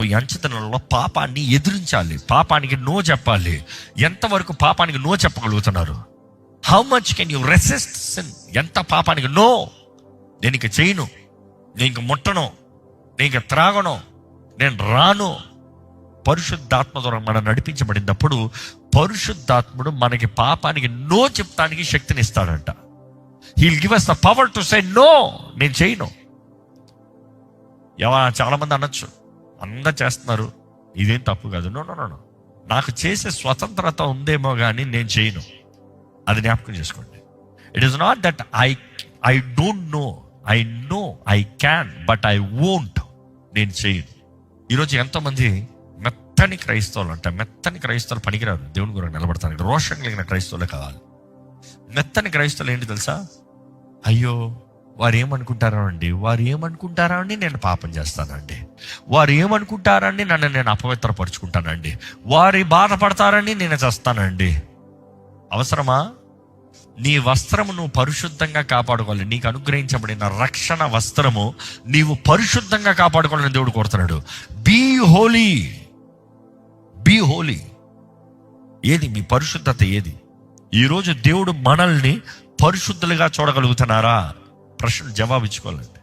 ఈ అంచె దినాలలో పాపాన్ని ఎదిరించాలి, పాపానికి నో చెప్పాలి. ఎంతవరకు పాపానికి నో చెప్పగలుగుతున్నారు? How much can you resist sin? ఎంత పాపానికి నో, నేను ఇంక చేయను, నేను ఇంక ముట్టను, నేను ఇంక త్రాగను, నేను రాను. పరిశుద్ధాత్మ ద్వారా మనం నడిపించబడినప్పుడు పరిశుద్ధాత్ముడు మనకి పాపానికి నో చెప్తానికి శక్తిని ఇస్తాడంట. He'll give us the power to say no. నేను చేయను. చాలా మంది అనొచ్చు, అందరు చేస్తున్నారు, ఇదేం తప్పు కాదు. నో నో నో, నాకు చేసే స్వతంత్రత ఉందేమో కానీ నేను చేయను. అది జ్ఞాపకం చేసుకోండి. It is not that I don't know, I know I can, but I won't. నేను చేయను. ఈరోజు ఎంతోమంది మెత్తని క్రైస్తవులు అంట, మెత్తని క్రైస్తవులు పనికిరారు, దేవుని గురించి నిలబడతానికి రోషం కలిగిన క్రైస్తవులే కావాలి. మెత్తని క్రైస్తవులు ఏంటి తెలుసా? అయ్యో వారు ఏమనుకుంటారా అండి, నేను పాపం చేస్తానండి, వారు ఏమనుకుంటారండి, నన్ను నేను అపవిత్రపరుచుకుంటానండి, వారి బాధపడతారని నేను చేస్తానండి. అవసరమా? నీ వస్త్రము నువ్వు పరిశుద్ధంగా కాపాడుకోవాలి. నీకు అనుగ్రహించబడిన రక్షణ వస్త్రము నీవు పరిశుద్ధంగా కాపాడుకోవాలని దేవుడు కోరుతున్నాడు. Be holy, be holy. ఏది మీ పరిశుద్ధత? ఏది? ఈరోజు దేవుడు మనల్ని పరిశుద్ధులుగా చూడగలుగుతున్నారా? ప్రశ్న జవాబు ఇచ్చుకోవాలండి.